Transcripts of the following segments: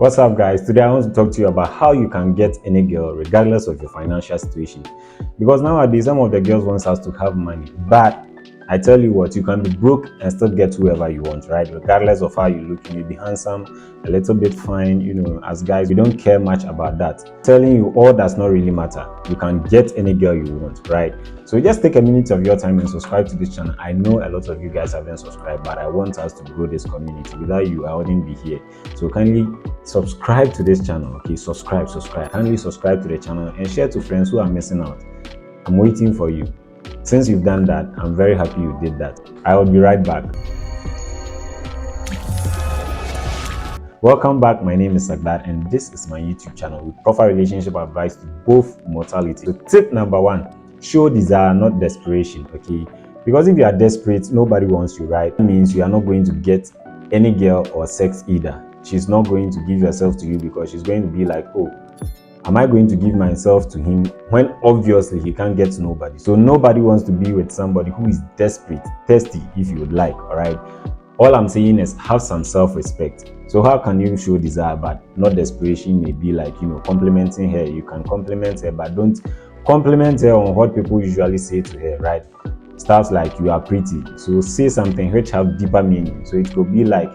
What's up, guys? Today I want to talk to you about how you can get any girl regardless of your financial situation. Because nowadays some of the girls want us to have money, but I tell you what, you can be broke and still get whoever you want, right? Regardless of how you look, you may be handsome, a little bit fine. As guys, we don't care much about that. I'm telling you, all does not really matter. You can get any girl you want, right? So just take a minute of your time and subscribe to this channel. I know a lot of you guys haven't subscribed, but I want us to grow this community. Without you, I wouldn't be here. So kindly subscribe to this channel. Okay, subscribe. Kindly subscribe to the channel and share to friends who are missing out. I'm waiting for you. Since you've done that, I'm very happy you did that. I will be right back. Welcome back. My name is Sarkdad and this is my YouTube channel with proper relationship advice to both mortality. So tip number 1, show desire, not desperation. Okay, because if you are desperate, nobody wants you, right? That means you are not going to get any girl or sex either. She's not going to give herself to you because she's going to be like, oh, am I going to give myself to him when obviously he can't get to nobody? So nobody wants to be with somebody who is desperate, thirsty, if you would like. All right, all I'm saying is have some self-respect. So how can you show desire but not desperation? Maybe like, complimenting her. You can compliment her, but don't compliment her on what people usually say to her, right? Stuff like you are pretty. So say something which have deeper meaning. So it could be like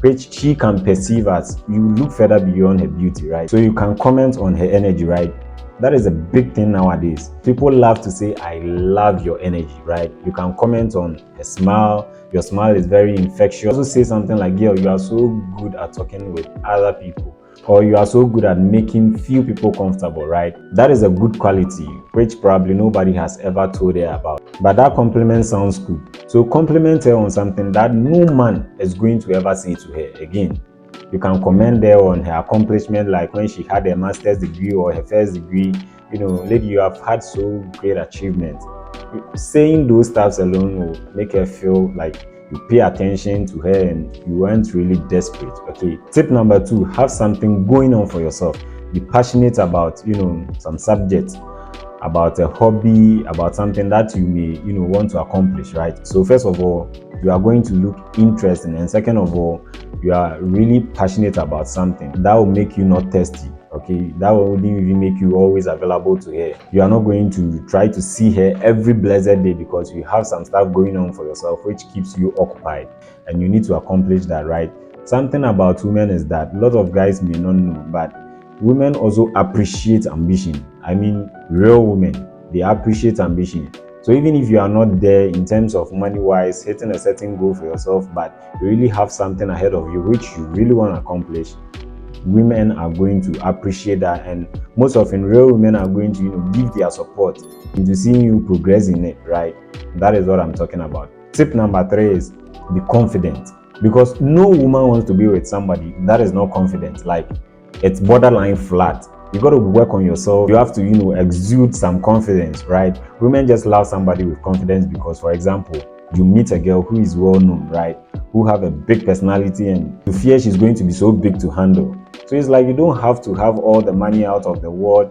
which she can perceive as you look further beyond her beauty, right? So you can comment on her energy, right? That is a big thing nowadays. People love to say, I love your energy, right? You can comment on her smile. Your smile is very infectious. Also say something like, girl, you are so good at talking with other people, or you are so good at making few people comfortable, right? That is a good quality which probably nobody has ever told her about. But that compliment sounds cool. So compliment her on something that no man is going to ever say to her again. You can commend her on her accomplishment, like when she had a master's degree or her first degree. Lady, you have had so great achievement. Saying those stuffs alone will make her feel like you pay attention to her and you weren't really desperate. Okay. Tip number 2, have something going on for yourself. Be passionate about, some subject, about a hobby, about something that you may, want to accomplish, right? So first of all, you are going to look interesting, and second of all, you are really passionate about something that will make you not thirsty. Okay, that wouldn't even make you always available to her. You are not going to try to see her every blessed day because you have some stuff going on for yourself which keeps you occupied, and you need to accomplish that, right? Something about women is that a lot of guys may not know, but women also appreciate ambition. I mean, real women, they appreciate ambition. So even if you are not there in terms of money-wise, hitting a certain goal for yourself, but you really have something ahead of you which you really want to accomplish, women are going to appreciate that, and most often real women are going to give their support into seeing you progress in it, right? That is what I'm talking about. Tip number 3 is be confident, because no woman wants to be with somebody that is not confident. Like, it's borderline flat. You got to work on yourself. You have to exude some confidence, right? Women just love somebody with confidence because, for example, you meet a girl who is well known, right, who have a big personality, and you fear she's going to be so big to handle. So it's like you don't have to have all the money out of the world,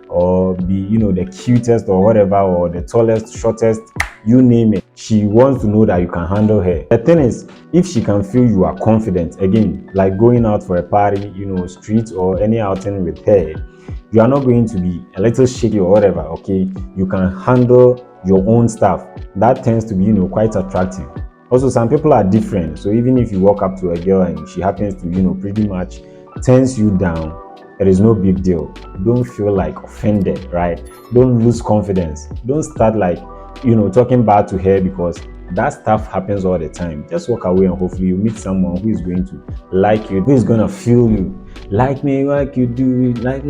or be the cutest or whatever, or the tallest, shortest, you name it. She wants to know that you can handle her. The thing is, if she can feel you are confident, again, like going out for a party, street or any outing with her, you are not going to be a little shaky or whatever. Okay, you can handle your own stuff. That tends to be quite attractive. Also, some people are different, so even if you walk up to a girl and she happens to pretty much turns you down, it is no big deal. Don't feel like offended, right? Don't lose confidence. Don't start like talking bad to her, because that stuff happens all the time. Just walk away and hopefully you meet someone who is going to like you, who is going to feel you, like me, like you do, like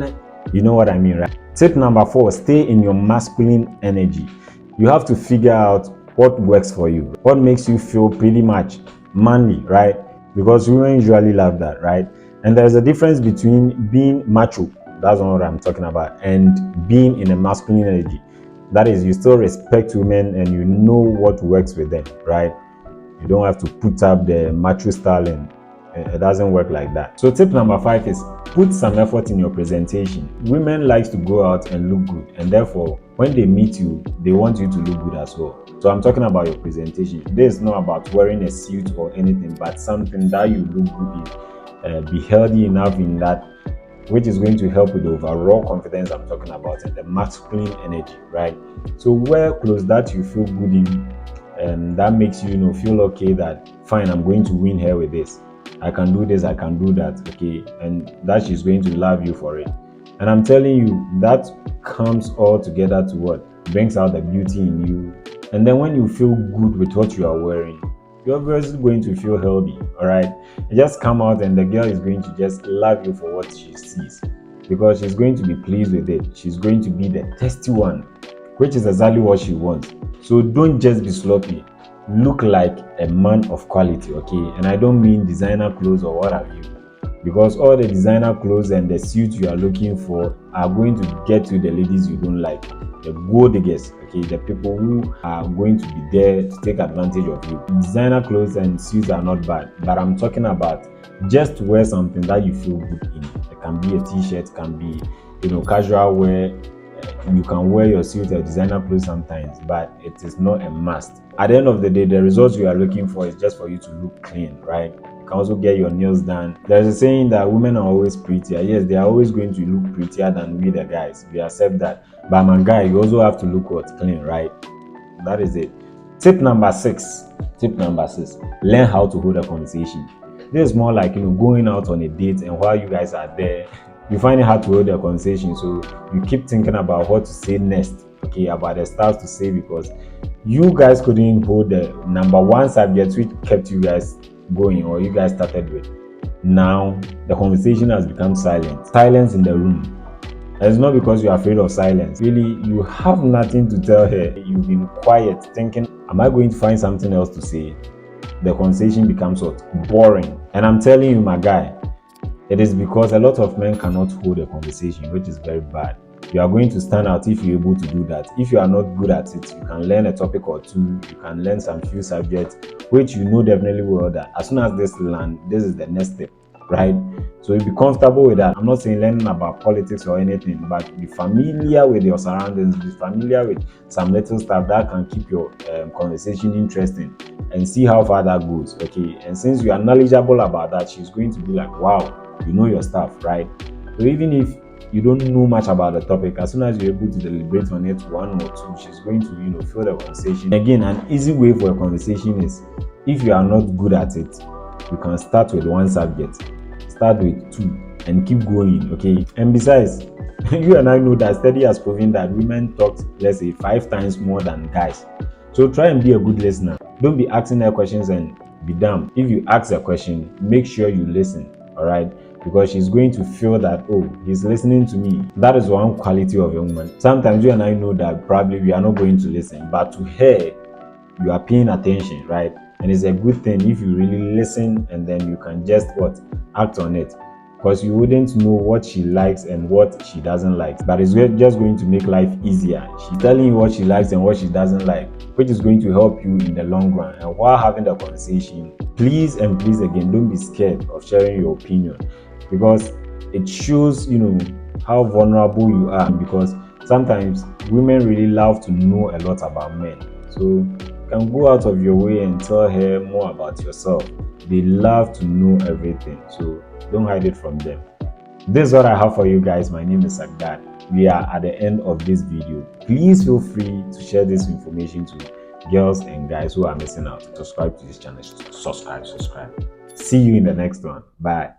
you know what I mean, right? Tip number 4, stay in your masculine energy. You have to figure out what works for you, what makes you feel pretty much manly, right? Because women usually love that, right? And there's a difference between being macho, that's not what I'm talking about, and being in a masculine energy. That is, you still respect women and you know what works with them, right? You don't have to put up the macho style, and it doesn't work like that. So tip number 5 is put some effort in your presentation. Women like to go out and look good, and therefore when they meet you, they want you to look good as well. So I'm talking about your presentation. This is not about wearing a suit or anything, but something that you look good in. be healthy enough in that, which is going to help with the overall confidence I'm talking about and the masculine energy, right? So wear clothes that you feel good in, and that makes you, feel okay that fine, I'm going to win her with this. I can do this, I can do that, okay, and that she's going to love you for it. And I'm telling you, that comes all together to what brings out the beauty in you. And then when you feel good with what you are wearing, you're obviously going to feel healthy, all right? You just come out and the girl is going to just love you for what she sees, because she's going to be pleased with it. She's going to be the testy one, which is exactly what she wants. So don't just be sloppy. Look like a man of quality, okay? And I don't mean designer clothes or what have you, because all the designer clothes and the suits you are looking for are going to get you the ladies you don't like, the gold diggers, okay, the people who are going to be there to take advantage of you. Designer clothes and suits are not bad, but I'm talking about just wear something that you feel good in. It can be a t-shirt, can be casual wear. You can wear your suit or designer clothes sometimes, but it is not a must. At the end of the day, the results you are looking for is just for you to look clean, right? You can also get your nails done. There's a saying that women are always prettier. Yes, they are always going to look prettier than we the guys. We accept that. But my guy, you also have to look what clean, right? That is it. Tip number six. Learn how to hold a conversation. This is more like going out on a date, and while you guys are there, you find it hard to hold a conversation. So you keep thinking about what to say next, okay, about the stuff to say, because you guys couldn't hold the number one subject which kept you guys going, or you guys started with. Now the conversation has become silence in the room. And it's not because you're afraid of silence. Really, you have nothing to tell her. You've been quiet, thinking, am I going to find something else to say? The conversation becomes what? Boring. And I'm telling you, my guy, it is because a lot of men cannot hold a conversation, which is very bad. You are going to stand out if you're able to do that. If you are not good at it, you can learn a topic or two, you can learn some few subjects, which you know definitely well that as soon as this land, this is the next step, right? So you be comfortable with that. I'm not saying learning about politics or anything, but be familiar with your surroundings, be familiar with some little stuff that can keep your conversation interesting, and see how far that goes, okay? And since you are knowledgeable about that, she's going to be like, wow, you know your stuff, right? So even if you don't know much about the topic, as soon as you're able to deliberate on it one or two, she's going to feel the conversation. Again, an easy way for a conversation is, if you are not good at it, you can start with one subject, start with two, and keep going, okay? And besides, you and I know that study has proven that women talk, let's say, 5 times more than guys. So try and be a good listener. Don't be asking her questions and be dumb. If you ask a question, make sure you listen, all right? Because she's going to feel that, oh, he's listening to me. That is one quality of a woman. Sometimes you and I know that probably we are not going to listen, but to her, you are paying attention, right? And it's a good thing if you really listen, and then you can just act on it, because you wouldn't know what she likes and what she doesn't like, but it's just going to make life easier. She's telling you what she likes and what she doesn't like, which is going to help you in the long run. And while having the conversation, please again, don't be scared of sharing your opinion, because it shows how vulnerable you are, because sometimes women really love to know a lot about men. So you can go out of your way and tell her more about yourself. They love to know everything, so don't hide it from them. This is what I have for you guys. My name is Sarkdad. We are at the end of this video. Please feel free to share this information to girls and guys who are missing out. Subscribe to this channel. Subscribe. See you in the next one. Bye.